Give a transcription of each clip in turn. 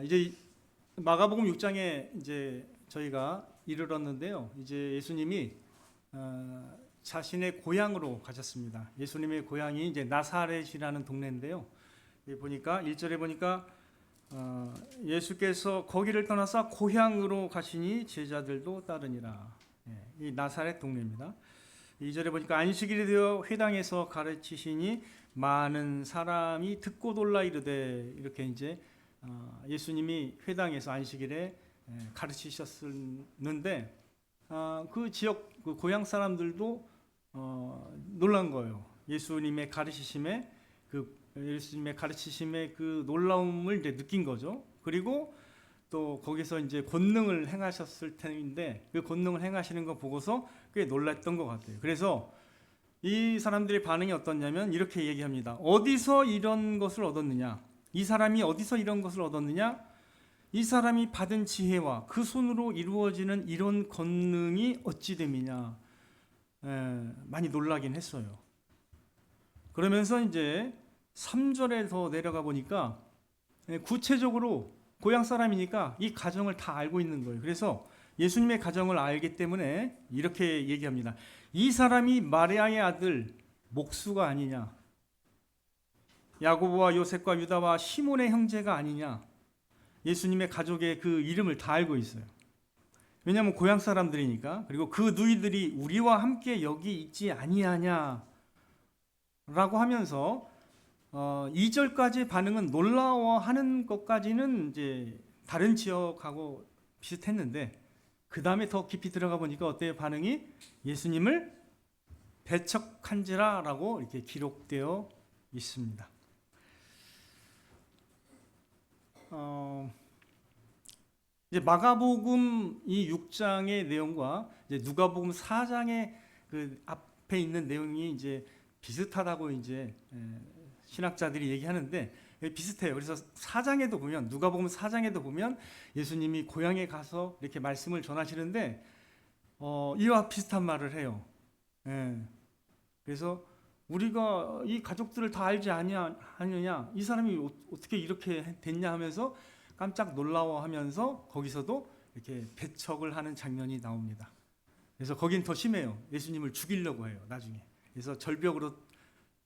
이제 마가복음 6장에 이제 저희가 이르렀는데요. 이제 예수님이 자신의 고향으로 가셨습니다. 예수님의 고향이 이제 나사렛이라는 동네인데요. 보니까 1절에 보니까 예수께서 거기를 떠나서 고향으로 가시니 제자들도 따르니라. 이 나사렛 동네입니다. 2절에 보니까 안식일이 되어 회당에서 가르치시니 많은 사람이 듣고 놀라 이르되, 이렇게 이제 예수님이 회당에서 안식일에 가르치셨는데 그 지역 그 고향 사람들도 놀란 거예요. 예수님의 가르치심에 그 놀라움을 이제 느낀 거죠. 그리고 또 거기서 이제 권능을 행하셨을 텐데 그 권능을 행하시는 거 보고서 꽤 놀랐던 것 같아요. 그래서 이 사람들의 반응이 어떻냐면 이렇게 얘기합니다. 어디서 이런 것을 얻었느냐? 이 사람이 어디서 이런 것을 얻었느냐? 이 사람이 받은 지혜와 그 손으로 이루어지는 이런 권능이 어찌 됨이냐? 많이 놀라긴 했어요. 그러면서 이제 3절에 더 내려가 보니까 구체적으로 고향 사람이니까 이 가정을 다 알고 있는 거예요. 그래서 예수님의 가정을 알기 때문에 이렇게 얘기합니다. 이 사람이 마리아의 아들 목수가 아니냐? 야고보와 요셉과 유다와 시몬의 형제가 아니냐? 예수님의 가족의 그 이름을 다 알고 있어요. 왜냐하면 고향 사람들이니까. 그리고 그 누이들이 우리와 함께 여기 있지 아니하냐? 라고 하면서 2절까지 반응은 놀라워하는 것까지는 이제 다른 지역하고 비슷했는데 그 다음에 더 깊이 들어가 보니까 어때요? 반응이 예수님을 배척한지라 라고 이렇게 기록되어 있습니다. 이제 마가복음 이 6장의 내용과 이제 누가복음 4장의 그 앞에 있는 내용이 이제 비슷하다고 이제 신학자들이 얘기하는데 비슷해요. 그래서 4장에도 보면 누가복음 4장에도 보면 예수님이 고향에 가서 이렇게 말씀을 전하시는데 이와 비슷한 말을 해요. 그래서 우리가 이 가족들을 다 알지 아니냐, 이 사람이 어떻게 이렇게 됐냐 하면서 깜짝 놀라워하면서 거기서도 이렇게 배척을 하는 장면이 나옵니다. 그래서 거긴 더 심해요. 예수님을 죽이려고 해요, 나중에. 그래서 절벽으로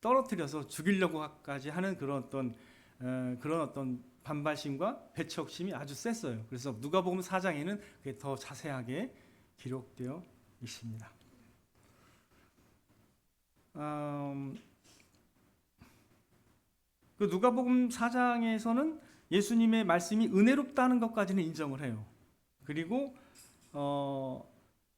떨어뜨려서 죽이려고까지 하는 그런 어떤 반발심과 배척심이 아주 셌어요. 그래서 누가복음 4장에는 그게 더 자세하게 기록되어 있습니다. 그 누가복음 4장에서는 예수님의 말씀이 은혜롭다는 것까지는 인정을 해요. 그리고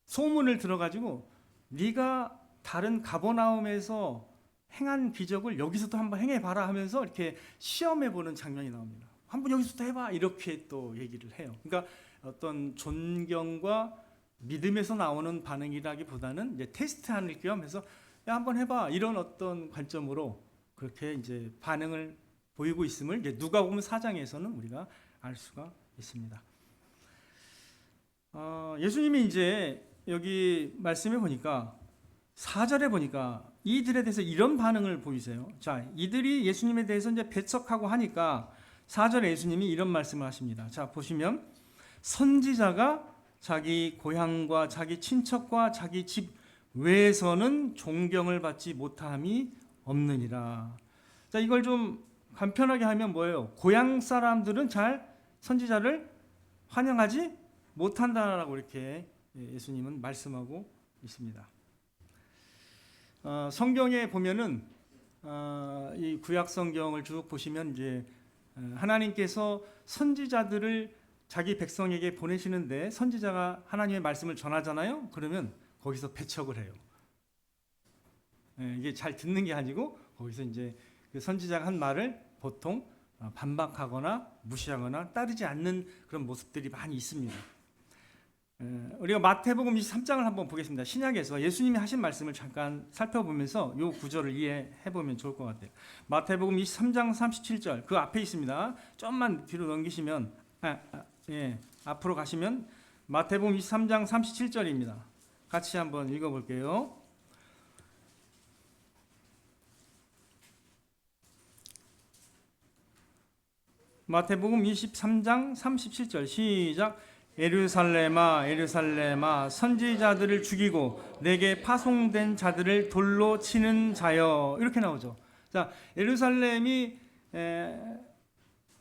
소문을 들어가지고 네가 다른 가버나움에서 행한 기적을 여기서도 한번 행해봐라 하면서 이렇게 시험해보는 장면이 나옵니다. 한번 여기서도 해봐 이렇게 또 얘기를 해요. 그러니까 어떤 존경과 믿음에서 나오는 반응이라기보다는 이제 테스트하는 겸 해서 야, 한번 해봐 이런 어떤 관점으로 그렇게 이제 반응을 보이고 있음을 이제 누가복음 4장에서는 우리가 알 수가 있습니다. 예수님이 이제 여기 말씀해 보니까 4절에 보니까 이들에 대해서 이런 반응을 보이세요. 자, 이들이 예수님에 대해서 이제 배척하고 하니까 4절에 예수님이 이런 말씀을 하십니다. 자, 보시면 선지자가 자기 고향과 자기 친척과 자기 집 외에서는 존경을 받지 못함이 없느니라. 자, 이걸 좀 간편하게 하면 뭐예요? 고향 사람들은 잘 선지자를 환영하지 못한다라고 이렇게 예수님은 말씀하고 있습니다. 성경에 보면은 이 구약 성경을 쭉 보시면 이제 하나님께서 선지자들을 자기 백성에게 보내시는데 선지자가 하나님의 말씀을 전하잖아요. 그러면 거기서 배척을 해요. 이게 잘 듣는 게 아니고 거기서 이제 그 선지자가 한 말을 보통 반박하거나 무시하거나 따르지 않는 그런 모습들이 많이 있습니다. 우리가 마태복음 23장을 한번 보겠습니다. 신약에서 예수님이 하신 말씀을 잠깐 살펴보면서 이 구절을 이해해 보면 좋을 것 같아요. 마태복음 23장 37절 그 앞에 있습니다. 좀만 뒤로 넘기시면 앞으로 가시면 마태복음 23장 37절입니다. 같이 한번 읽어볼게요. 마태복음 23장 37절 시작. 예루살렘아 예루살렘아 선지자들을 죽이고 내게 파송된 자들을 돌로 치는 자여, 이렇게 나오죠. 자, 예루살렘이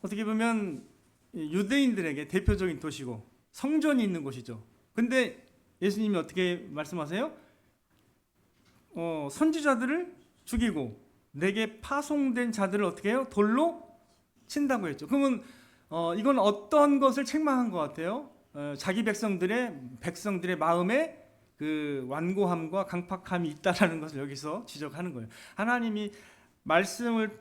어떻게 보면 유대인들에게 대표적인 도시고 성전이 있는 곳이죠. 근데 예수님이 어떻게 말씀하세요? 선지자들을 죽이고 내게 파송된 자들을 어떻게 해요? 돌로 친다고 했죠. 그러면 이건 어떤 것을 책망한 것 같아요? 자기 백성들의 마음에 그 완고함과 강팍함이 있다라는 것을 여기서 지적하는 거예요. 하나님이 말씀을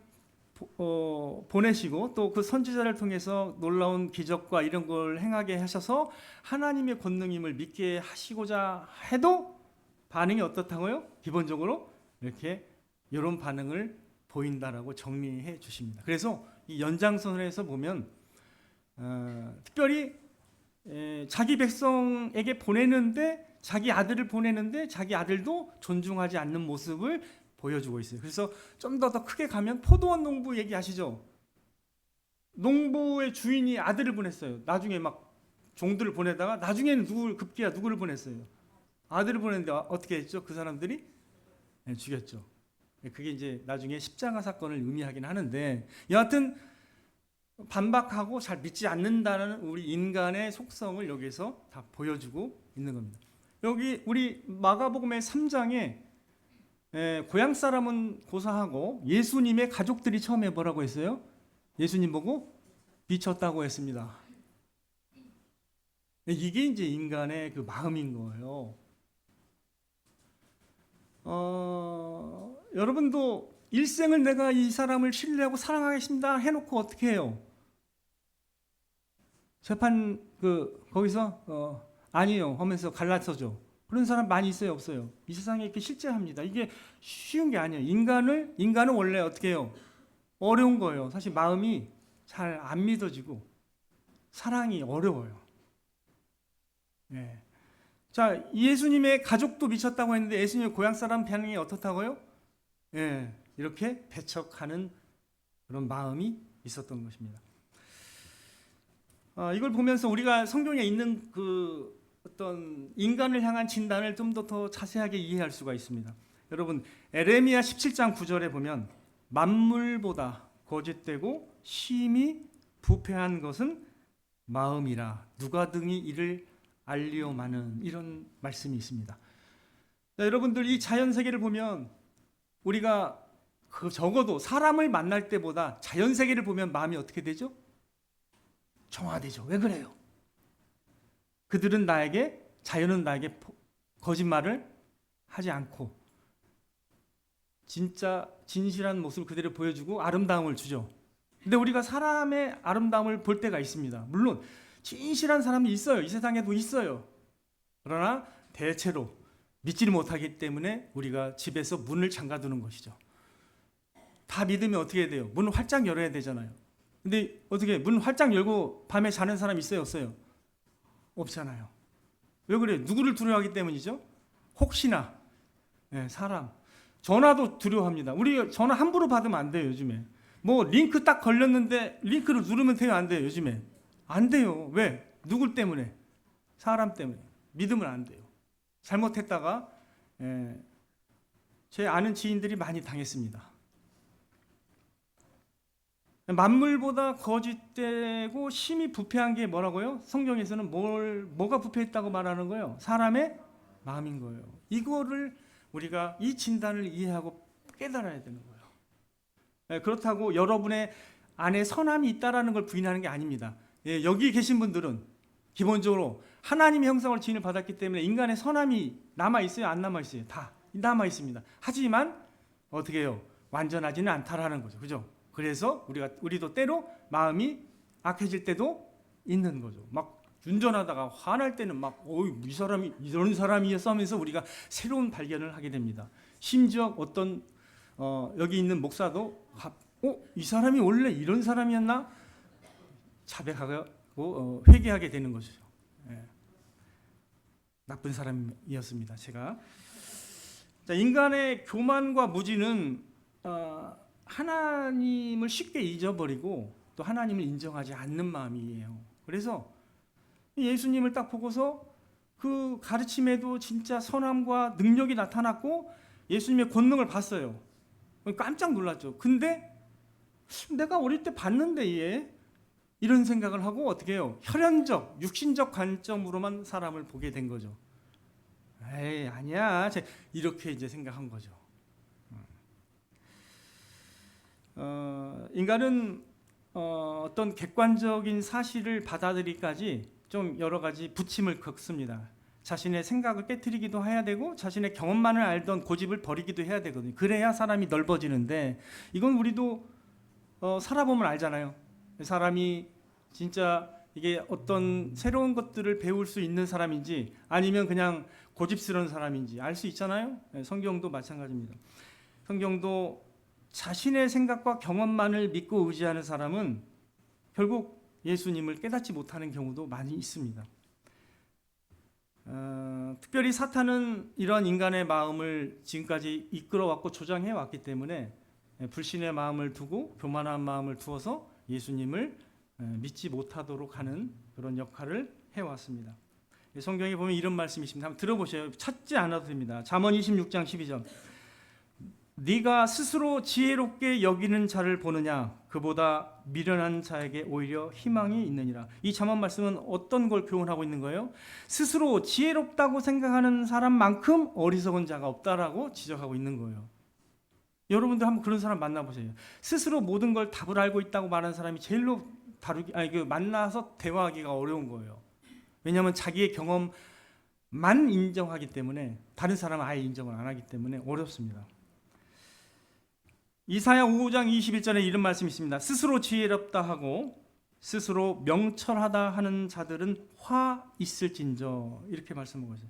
보내시고 또 그 선지자를 통해서 놀라운 기적과 이런 걸 행하게 하셔서 하나님의 권능임을 믿게 하시고자 해도 반응이 어떻다고요? 기본적으로 이렇게 이런 반응을 보인다라고 정리해 주십니다. 그래서 이 연장선에서 보면 특별히 자기 백성에게 보내는데, 자기 아들을 보내는데 자기 아들도 존중하지 않는 모습을 보여주고 있어요. 그래서 좀 더 크게 가면 포도원 농부 얘기하시죠. 농부의 주인이 아들을 보냈어요. 나중에 막 종들을 보내다가 나중에는 누구를 보냈어요? 아들을 보냈는데 어떻게 했죠? 그 사람들이 죽였죠. 그게 이제 나중에 십자가 사건을 의미하긴 하는데, 여하튼 반박하고 잘 믿지 않는다는 우리 인간의 속성을 여기서 다 보여주고 있는 겁니다. 여기 우리 마가복음의 3장에 고향 사람은 고사하고 예수님의 가족들이 처음에 뭐라고 했어요? 예수님 보고 미쳤다고 했습니다. 이게 이제 인간의 그 마음인 거예요. 여러분도 일생을 내가 이 사람을 신뢰하고 사랑하겠습니다 해놓고 어떻게 해요? 재판 거기서 아니요 하면서 갈라서죠. 그런 사람 많이 있어요, 없어요? 이 세상에 이렇게 실제합니다. 이게 쉬운 게 아니에요. 인간은 원래 어떻게 해요? 어려운 거예요. 사실 마음이 잘 안 믿어지고 사랑이 어려워요. 예. 자, 예수님의 가족도 미쳤다고 했는데 예수님의 고향 사람 반응이 어떻다고요? 예, 이렇게 배척하는 그런 마음이 있었던 것입니다. 이걸 보면서 우리가 성경에 있는 그 어떤 인간을 향한 진단을 좀 더 자세하게 이해할 수가 있습니다. 여러분, 에레미야 17장 9절에 보면 만물보다 거짓되고 심히 부패한 것은 마음이라 누가 등이 이를 알리오마는, 이런 말씀이 있습니다. 자, 여러분들 이 자연 세계를 보면 우리가 적어도 사람을 만날 때보다 자연 세계를 보면 마음이 어떻게 되죠? 정화되죠. 왜 그래요? 자연은 나에게 거짓말을 하지 않고 진짜 진실한 모습을 그대로 보여주고 아름다움을 주죠. 근데 우리가 사람의 아름다움을 볼 때가 있습니다. 물론 진실한 사람이 있어요. 이 세상에도 있어요. 그러나 대체로 믿지를 못하기 때문에 우리가 집에서 문을 잠가두는 것이죠. 다 믿으면 어떻게 돼요? 문을 활짝 열어야 되잖아요. 근데 어떻게 문 활짝 열고 밤에 자는 사람 있어요, 없어요? 없잖아요. 왜 그래요? 누구를 두려워하기 때문이죠? 혹시나 사람. 전화도 두려워합니다. 우리 전화 함부로 받으면 안 돼요, 요즘에. 뭐 링크 딱 걸렸는데 링크를 누르면 돼요, 안 돼요, 요즘에? 안 돼요. 왜? 누굴 때문에? 사람 때문에. 믿으면 안 돼요. 잘못했다가 제 아는 지인들이 많이 당했습니다. 만물보다 거짓되고 심히 부패한 게 뭐라고요? 성경에서는 뭐가 부패했다고 말하는 거예요? 사람의 마음인 거예요. 이거를 우리가 이 진단을 이해하고 깨달아야 되는 거예요. 그렇다고 여러분의 안에 선함이 있다라는 걸 부인하는 게 아닙니다. 여기 계신 분들은 기본적으로 하나님의 형상으로 지음을 받았기 때문에 인간의 선함이 남아있어요? 안 남아있어요? 다 남아있습니다. 하지만 어떻게 해요? 완전하지는 않다라는 거죠. 그죠? 그래서 우리도 때로 마음이 악해질 때도 있는 거죠. 막 운전하다가 화날 때는 이 사람이 이런 사람이었어 하면서 우리가 새로운 발견을 하게 됩니다. 심지어 어떤 여기 있는 목사도 이 사람이 원래 이런 사람이었나? 자백하고 회개하게 되는 것이죠. 나쁜 사람이었습니다. 제가. 자, 인간의 교만과 무지는 하나님을 쉽게 잊어버리고 또 하나님을 인정하지 않는 마음이에요. 그래서 예수님을 딱 보고서 그 가르침에도 진짜 선함과 능력이 나타났고 예수님의 권능을 봤어요. 깜짝 놀랐죠. 근데 내가 어릴 때 봤는데 얘 이런 생각을 하고 어떻게 해요? 혈연적, 육신적 관점으로만 사람을 보게 된 거죠. 에이, 아니야. 이렇게 이제 생각한 거죠. 인간은 어떤 객관적인 사실을 받아들이기까지 좀 여러 가지 부침을 겪습니다. 자신의 생각을 깨트리기도 해야 되고 자신의 경험만을 알던 고집을 버리기도 해야 되거든요. 그래야 사람이 넓어지는데 이건 우리도 살아보면 알잖아요. 사람이 진짜 이게 어떤 새로운 것들을 배울 수 있는 사람인지 아니면 그냥 고집스러운 사람인지 알 수 있잖아요. 성경도 마찬가지입니다. 성경도 자신의 생각과 경험만을 믿고 의지하는 사람은 결국 예수님을 깨닫지 못하는 경우도 많이 있습니다. 특별히 사탄은 이런 인간의 마음을 지금까지 이끌어왔고 조장해 왔기 때문에 불신의 마음을 두고 교만한 마음을 두어서 예수님을 믿지 못하도록 하는 그런 역할을 해왔습니다. 성경에 보면 이런 말씀이 있습니다. 한번 들어보세요. 찾지 않아도 됩니다. 잠언 26장 12절. 네가 스스로 지혜롭게 여기는 자를 보느냐 그보다 미련한 자에게 오히려 희망이 있느니라. 이 잠언 말씀은 어떤 걸 교훈하고 있는 거예요? 스스로 지혜롭다고 생각하는 사람만큼 어리석은 자가 없다라고 지적하고 있는 거예요. 여러분들 한번 그런 사람 만나보세요. 스스로 모든 걸 답을 알고 있다고 말하는 사람이 제일로 만나서 대화하기가 어려운 거예요. 왜냐하면 자기의 경험만 인정하기 때문에 다른 사람은 아예 인정을 안 하기 때문에 어렵습니다. 이사야 5장 21절에 이런 말씀이 있습니다. 스스로 지혜롭다 하고 스스로 명철하다 하는 자들은 화 있을진저. 이렇게 말씀하고 있어요.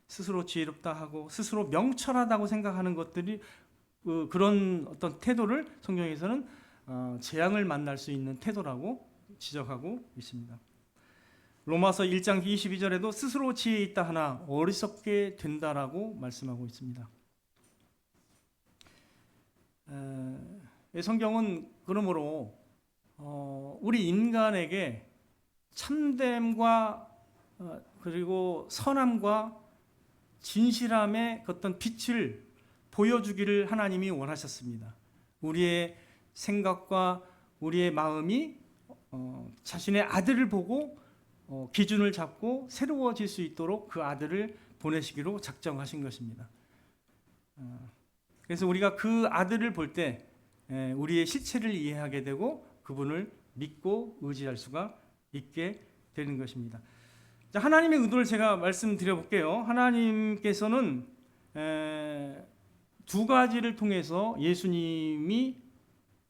스스로 지혜롭다 하고 스스로 명철하다고 생각하는 것들이 그런 어떤 태도를 성경에서는 재앙을 만날 수 있는 태도라고 지적하고 있습니다. 로마서 1장 22절에도 스스로 지혜 있다 하나 어리석게 된다라고 말씀하고 있습니다. 성경은 그러므로 우리 인간에게 참됨과 그리고 선함과 진실함의 어떤 빛을 보여주기를 하나님이 원하셨습니다. 우리의 생각과 우리의 마음이 자신의 아들을 보고 기준을 잡고 새로워질 수 있도록 그 아들을 보내시기로 작정하신 것입니다. 그래서 우리가 그 아들을 볼 때 우리의 실체를 이해하게 되고 그분을 믿고 의지할 수가 있게 되는 것입니다. 자, 하나님의 의도를 제가 말씀드려 볼게요. 하나님께서는 두 가지를 통해서 예수님이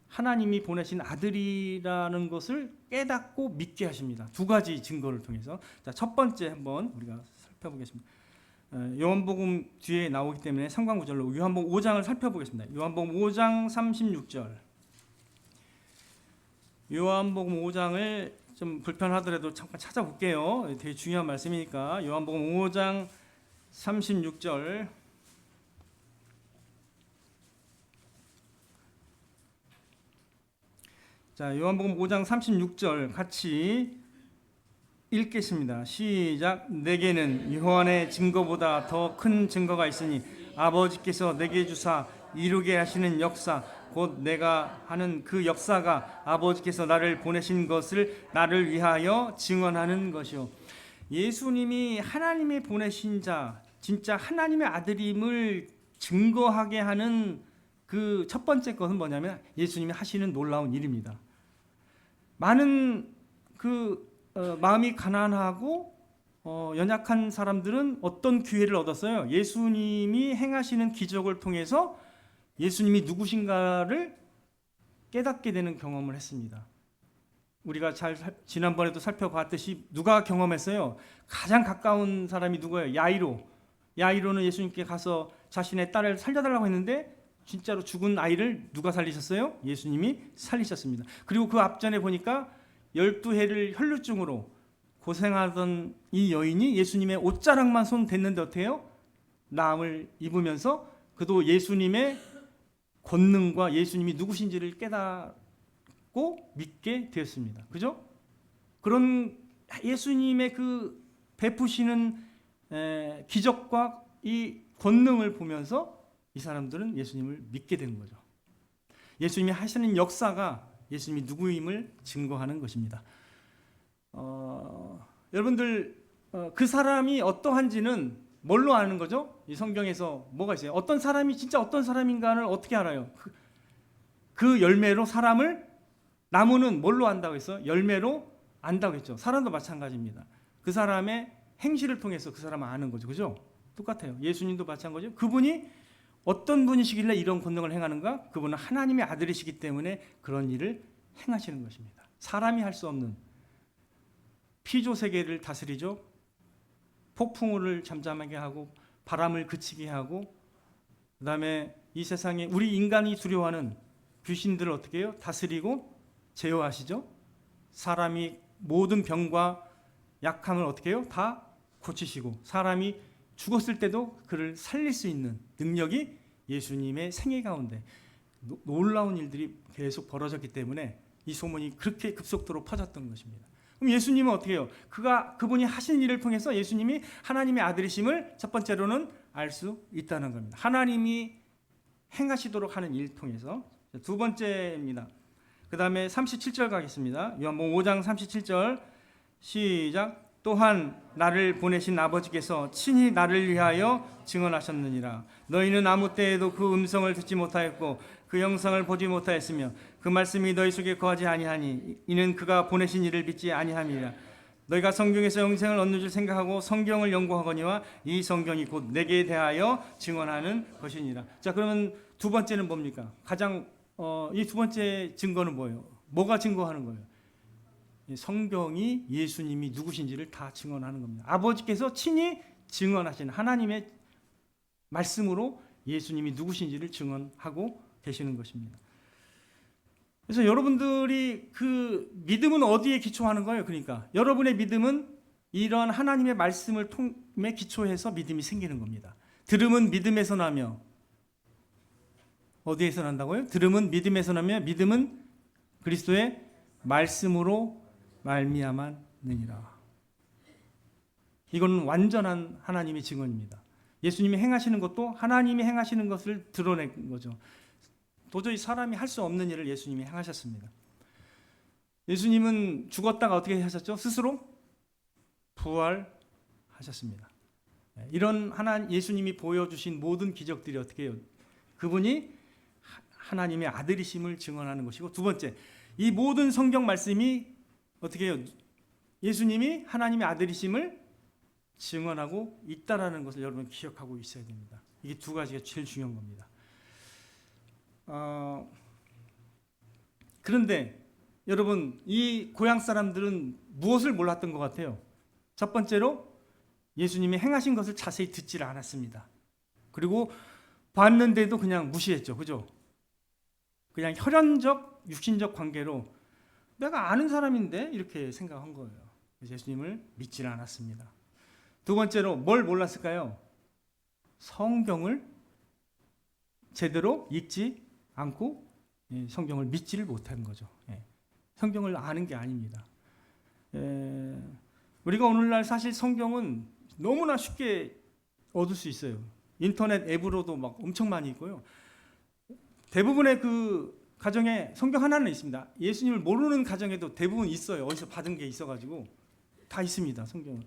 하나님이 보내신 아들이라는 것을 깨닫고 믿게 하십니다. 두 가지 증거를 통해서. 자, 첫 번째 한번 우리가 살펴보겠습니다. 요한복음 뒤에 나오기 때문에 상관구절로 요한복음 5장을 살펴보겠습니다. 요한복음 5장 36절. 요한복음 5장을 좀 불편하더라도 잠깐 찾아볼게요. 되게 중요한 말씀이니까. 요한복음 5장 36절. 자, 요한복음 5장 36절 같이 읽겠습니다. 시작. 내게는 요한의 증거보다 더 큰 증거가 있으니 아버지께서 내게 주사 이루게 하시는 역사 곧 내가 하는 그 역사가 아버지께서 나를 보내신 것을 나를 위하여 증언하는 것이요. 예수님이 하나님의 보내신 자, 진짜 하나님의 아들임을 증거하게 하는 그 첫 번째 것은 뭐냐면 예수님이 하시는 놀라운 일입니다. 많은 마음이 가난하고 연약한 사람들은 어떤 기회를 얻었어요? 예수님이 행하시는 기적을 통해서 예수님이 누구신가를 깨닫게 되는 경험을 했습니다. 우리가 지난번에도 살펴봤듯이 누가 경험했어요? 가장 가까운 사람이 누구예요? 야이로는 예수님께 가서 자신의 딸을 살려달라고 했는데 진짜로 죽은 아이를 누가 살리셨어요? 예수님이 살리셨습니다. 그리고 그 앞전에 보니까 12해를 혈루증으로 고생하던 이 여인이 예수님의 옷자락만 손 댔는데 어때요? 나음을 입으면서 그도 예수님의 권능과 예수님이 누구신지를 받고 믿게 되었습니다. 그죠? 그런 예수님의 그 베푸시는 기적과 이 권능을 보면서 이 사람들은 예수님을 믿게 된 거죠. 예수님이 하시는 역사가 예수님이 누구임을 증거하는 것입니다. 여러분들 그 사람이 어떠한지는 뭘로 아는 거죠? 이 성경에서 뭐가 있어요? 어떤 사람이 진짜 어떤 사람인가를 어떻게 알아요? 그 열매로 사람을, 나무는 뭘로 안다고 했어요? 열매로 안다고 했죠. 사람도 마찬가지입니다. 그 사람의 행실을 통해서 그 사람을 아는 거죠. 그죠? 똑같아요. 예수님도 마찬가지죠. 그분이 어떤 분이시길래 이런 권능을 행하는가? 그분은 하나님의 아들이시기 때문에 그런 일을 행하시는 것입니다. 사람이 할 수 없는, 피조 세계를 다스리죠. 폭풍우를 잠잠하게 하고 바람을 그치게 하고, 그 다음에 이 세상에 우리 인간이 두려워하는 귀신들을 어떻게 해요? 다스리고 제어하시죠. 사람이 모든 병과 약함을 어떻게 해요? 다 고치시고, 사람이 죽었을 때도 그를 살릴 수 있는 능력이 예수님의 생애 가운데 놀라운 일들이 계속 벌어졌기 때문에 이 소문이 그렇게 급속도로 퍼졌던 것입니다. 그럼 예수님은 어떻게 해요? 그분이 하신 일을 통해서 예수님이 하나님의 아들이심을 첫 번째로는 알 수 있다는 겁니다. 하나님이 행하시도록 하는 일 통해서. 두 번째입니다. 그 다음에 37절 가겠습니다. 요한복음 5장 37절 시작. 또한 나를 보내신 아버지께서 친히 나를 위하여 증언하셨느니라. 너희는 아무 때에도 그 음성을 듣지 못하였고 그 영상을 보지 못하였으며 그 말씀이 너희 속에 거하지 아니하니 이는 그가 보내신 이를 믿지 아니함이라. 너희가 성경에서 영생을 얻는 줄 생각하고 성경을 연구하거니와 이 성경이 곧 내게 대하여 증언하는 것이니라. 자, 그러면 두 번째는 뭡니까? 가장 이 두 번째 증거는 뭐예요? 뭐가 증거하는 거예요? 성경이 예수님이 누구신지를 다 증언하는 겁니다. 아버지께서 친히 증언하시는 하나님의 말씀으로 예수님이 누구신지를 증언하고 계시는 것입니다. 그래서 여러분들이 그 믿음은 어디에 기초하는 거예요? 그러니까 여러분의 믿음은 이런 하나님의 말씀을 통해 기초해서 믿음이 생기는 겁니다. 들음은 믿음에서 나며, 어디에서 난다고요? 들음은 믿음에서 나며 믿음은 그리스도의 말씀으로 말미암았느니라. 이건 완전한 하나님의 증언입니다. 예수님이 행하시는 것도 하나님이 행하시는 것을 드러낸 거죠. 도저히 사람이 할 수 없는 일을 예수님이 행하셨습니다. 예수님은 죽었다가 어떻게 하셨죠? 스스로 부활하셨습니다. 이런 예수님이 보여주신 모든 기적들이 어떻게 해요? 그분이 하나님의 아들이심을 증언하는 것이고, 두 번째, 이 모든 성경 말씀이 어떻게 해요? 예수님이 하나님의 아들이심을 증언하고 있다라는 것을 여러분 기억하고 있어야 됩니다. 이게 두 가지가 제일 중요한 겁니다. 그런데 여러분, 이 고향 사람들은 무엇을 몰랐던 것 같아요? 첫 번째로 예수님이 행하신 것을 자세히 듣지를 않았습니다. 그리고 봤는데도 그냥 무시했죠. 그죠? 그냥 혈연적, 육신적 관계로 내가 아는 사람인데 이렇게 생각한 거예요. 그래서 예수님을 믿지를 않았습니다. 두 번째로 뭘 몰랐을까요? 성경을 제대로 읽지 않고 성경을 믿지를 못한 거죠. 성경을 아는 게 아닙니다. 우리가 오늘날 사실 성경은 너무나 쉽게 얻을 수 있어요. 인터넷 앱으로도 막 엄청 많이 있고요. 대부분의 그 가정에 성경 하나는 있습니다. 예수님을 모르는 가정에도 대부분 있어요. 어디서 받은 게 있어가지고 다 있습니다. 성경은.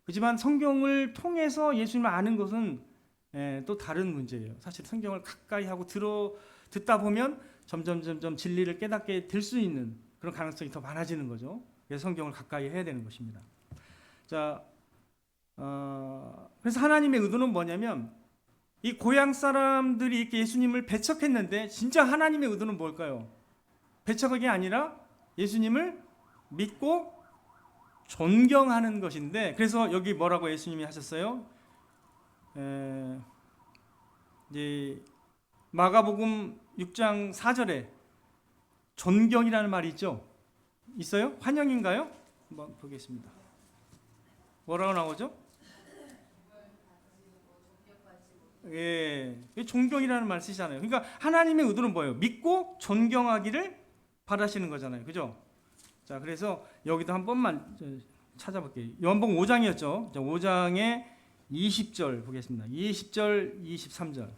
그렇지만 성경을 통해서 예수님을 아는 것은 또 다른 문제예요. 사실 성경을 가까이 하고 듣다 보면 점점 진리를 깨닫게 될 수 있는 그런 가능성이 더 많아지는 거죠. 그래서 성경을 가까이 해야 되는 것입니다. 자, 그래서 하나님의 의도는 뭐냐면, 이 고향 사람들이 이렇게 예수님을 배척했는데 진짜 하나님의 의도는 뭘까요? 배척이 아니라 예수님을 믿고 존경하는 것인데, 그래서 여기 뭐라고 예수님이 하셨어요? 이제 마가복음 6장 4절에 존경이라는 말이 있죠? 있어요? 환영인가요? 한번 보겠습니다. 뭐라고 나오죠? 존경이라는 말 쓰시잖아요. 그러니까 하나님의 의도는 뭐예요? 믿고 존경하기를 바라시는 거잖아요. 그죠? 자, 그래서 여기도 한 번만 찾아볼게요. 요한복음 5장이었죠. 5장의 20절 보겠습니다. 20절, 23절.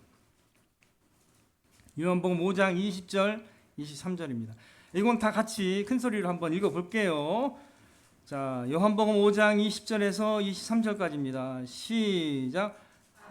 요한복음 5장 20절, 23절입니다. 이건 다 같이 큰 소리로 한번 읽어볼게요. 자, 요한복음 5장 20절에서 23절까지입니다. 시작.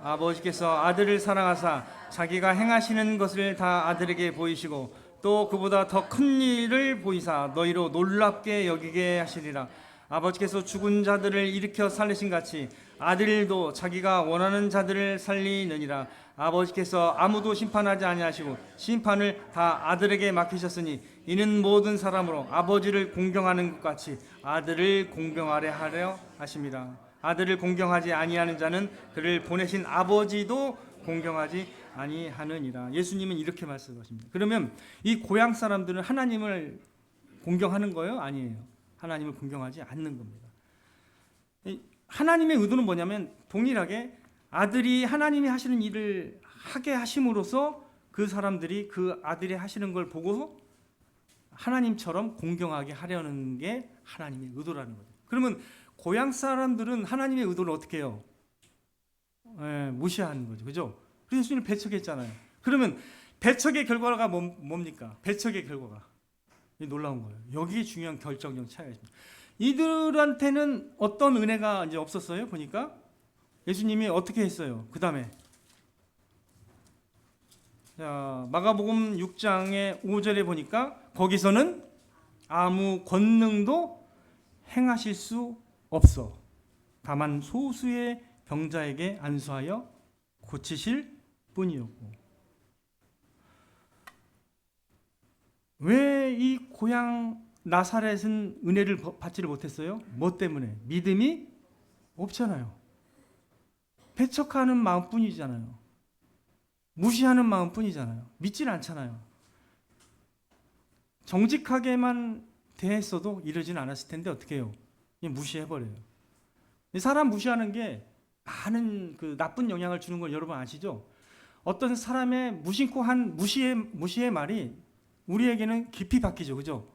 아버지께서 아들을 사랑하사 자기가 행하시는 것을 다 아들에게 보이시고 또 그보다 더 큰 일을 보이사 너희로 놀랍게 여기게 하시리라. 아버지께서 죽은 자들을 일으켜 살리신 같이 아들도 자기가 원하는 자들을 살리느니라. 아버지께서 아무도 심판하지 아니하시고 심판을 다 아들에게 맡기셨으니 이는 모든 사람으로 아버지를 공경하는 것 같이 아들을 공경하려 하려 하심이라. 아들을 공경하지 아니하는 자는 그를 보내신 아버지도 공경하지 아니하느니라. 예수님은 이렇게 말씀하십니다. 그러면 이 고향 사람들은 하나님을 공경하는 거예요? 아니에요. 하나님을 공경하지 않는 겁니다. 하나님의 의도는 뭐냐면 동일하게 아들이 하나님이 하시는 일을 하게 하심으로써 그 사람들이 그 아들이 하시는 걸 보고 하나님처럼 공경하게 하려는 게 하나님의 의도라는 거죠. 그러면 고향 사람들은 하나님의 의도를 어떻게 해요? 무시하는 거죠. 그죠? 그래서 예수님을 배척했잖아요. 그러면 배척의 결과가 뭡니까? 배척의 결과가 놀라운 거예요. 여기에 중요한 결정적 차이가 있습니다. 이들한테는 어떤 은혜가 이제 없었어요? 보니까 예수님이 어떻게 했어요? 그 다음에 마가복음 6장의 5절에 보니까 거기서는 아무 권능도 행하실 수 없어. 다만 소수의 병자에게 안수하여 고치실 뿐이었고. 왜 이 고향 나사렛은 은혜를 받지를 못했어요? 뭐 때문에? 믿음이 없잖아요. 배척하는 마음뿐이잖아요. 무시하는 마음뿐이잖아요. 믿지는 않잖아요. 정직하게만 대했어도 이러지는 않았을 텐데 어떻게 해요? 무시해버려요. 사람 무시하는 게 많은 그 나쁜 영향을 주는 걸 여러분 아시죠? 어떤 사람의 무심코 한 무시의 말이 우리에게는 깊이 박히죠. 그죠?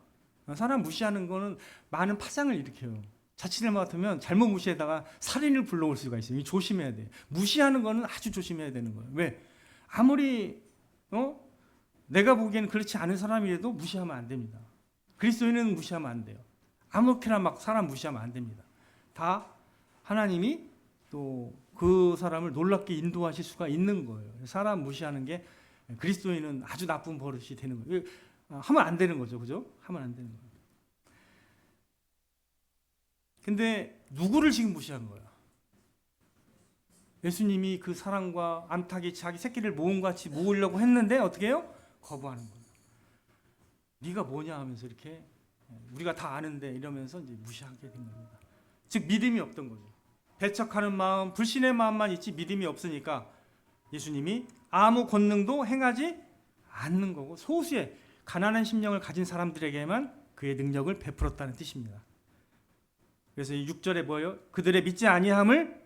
사람 무시하는 거는 많은 파장을 일으켜요. 자칫 맡으면 잘못 무시하다가 살인을 불러올 수가 있어요. 조심해야 돼요. 무시하는 거는 아주 조심해야 되는 거예요. 왜? 아무리 내가 보기에는 그렇지 않은 사람이라도 무시하면 안 됩니다. 그리스도인은 무시하면 안 돼요. 아무렇게나 막 사람 무시하면 안 됩니다. 다 하나님이 또 그 사람을 놀랍게 인도하실 수가 있는 거예요. 사람 무시하는 게 그리스도인은 아주 나쁜 버릇이 되는 거예요. 하면 안 되는 거죠. 그죠? 하면 안 되는 거예요. 근데 누구를 지금 무시한 거야? 예수님이 그 사랑과 암탉이 자기 새끼를 모음같이 모으려고 했는데 어떻게 해요? 거부하는 거예요. 네가 뭐냐 하면서 이렇게 우리가 다 아는데 이러면서 이제 무시하게 된 겁니다. 즉 믿음이 없던 거죠. 배척하는 마음, 불신의 마음만 있지 믿음이 없으니까 예수님이 아무 권능도 행하지 않는 거고 소수의 가난한 심령을 가진 사람들에게만 그의 능력을 베풀었다는 뜻입니다. 그래서 이 6절에 뭐예요? 그들의 믿지 아니함을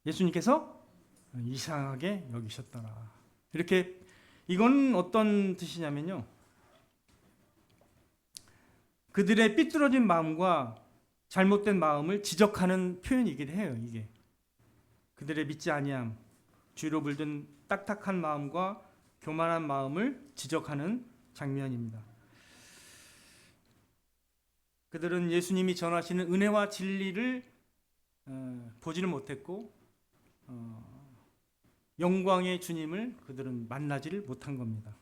예수님께서 이상하게 여기셨더라. 이렇게 이건 어떤 뜻이냐면요. 그들의 삐뚤어진 마음과 잘못된 마음을 지적하는 표현이기도 해요. 이게 그들의 믿지 아니함, 뒤로 물든 딱딱한 마음과 교만한 마음을 지적하는 장면입니다. 그들은 예수님이 전하시는 은혜와 진리를 보지를 못했고 영광의 주님을 그들은 만나지를 못한 겁니다.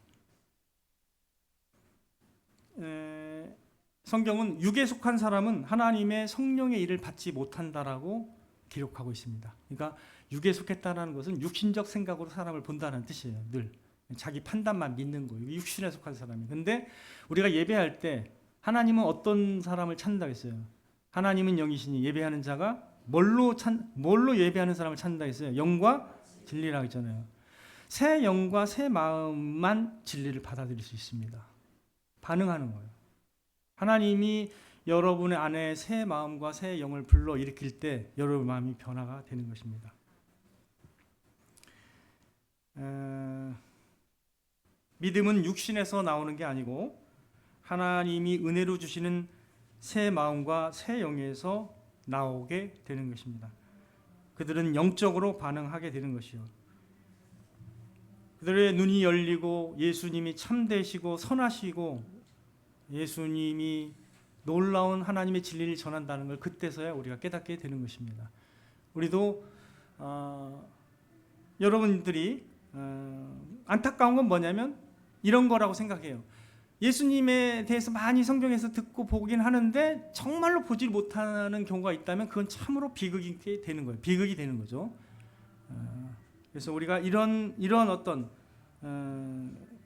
성경은 육에 속한 사람은 하나님의 성령의 일을 받지 못한다라고 기록하고 있습니다. 그러니까 육에 속했다는 것은 육신적 생각으로 사람을 본다는 뜻이에요. 늘 자기 판단만 믿는 거예요. 육신에 속한 사람이. 근데 우리가 예배할 때 하나님은 어떤 사람을 찾는다고 했어요? 하나님은 영이시니 예배하는 자가 뭘로 예배하는 사람을 찾는다고 했어요? 영과 진리라고 했잖아요. 새 영과 새 마음만 진리를 받아들일 수 있습니다. 반응하는 거예요. 하나님이 여러분의 안에 새 마음과 새 영을 불러 일으킬 때 여러분 마음이 변화가 되는 것입니다. 믿음은 육신에서 나오는 게 아니고 하나님이 은혜로 주시는 새 마음과 새 영에서 나오게 되는 것입니다. 그들은 영적으로 반응하게 되는 것이요. 그들의 눈이 열리고 예수님이 참되시고 선하시고 예수님이 놀라운 하나님의 진리를 전한다는 걸 그때서야 우리가 깨닫게 되는 것입니다. 우리도 여러분들이 안타까운 건 뭐냐면 이런 거라고 생각해요. 예수님에 대해서 많이 성경에서 듣고 보긴 하는데 정말로 보지 못하는 경우가 있다면 그건 참으로 비극이 되는 거예요. 비극이 되는 거죠. 그래서 우리가 이런 어떤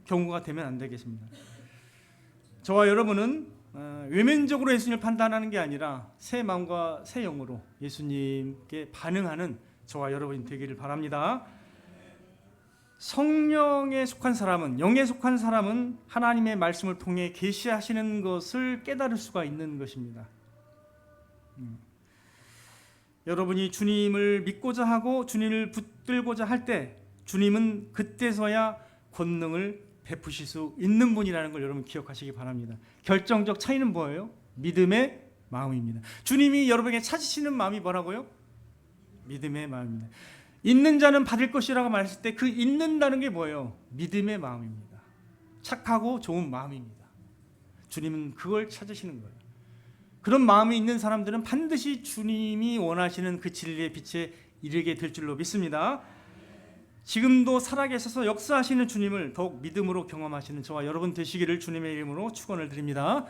경우가 되면 안 되겠습니다. 저와 여러분은 외면적으로 예수님을 판단하는 게 아니라 새 마음과 새 영으로 예수님께 반응하는 저와 여러분이 되기를 바랍니다. 성령에 속한 사람은, 영에 속한 사람은 하나님의 말씀을 통해 계시하시는 것을 깨달을 수가 있는 것입니다. 여러분이 주님을 믿고자 하고 주님을 붙들고자 할 때 주님은 그때서야 권능을 베푸실 수 있는 분이라는 걸 여러분 기억하시기 바랍니다. 결정적 차이는 뭐예요? 믿음의 마음입니다. 주님이 여러분에게 찾으시는 마음이 뭐라고요? 믿음의 마음입니다. 있는 자는 받을 것이라고 말했을 때 그 있는다는 게 뭐예요? 믿음의 마음입니다. 착하고 좋은 마음입니다. 주님은 그걸 찾으시는 거예요. 그런 마음이 있는 사람들은 반드시 주님이 원하시는 그 진리의 빛에 이르게 될 줄로 믿습니다. 지금도 살아계셔서 역사하시는 주님을 더욱 믿음으로 경험하시는 저와 여러분 되시기를 주님의 이름으로 축원을 드립니다.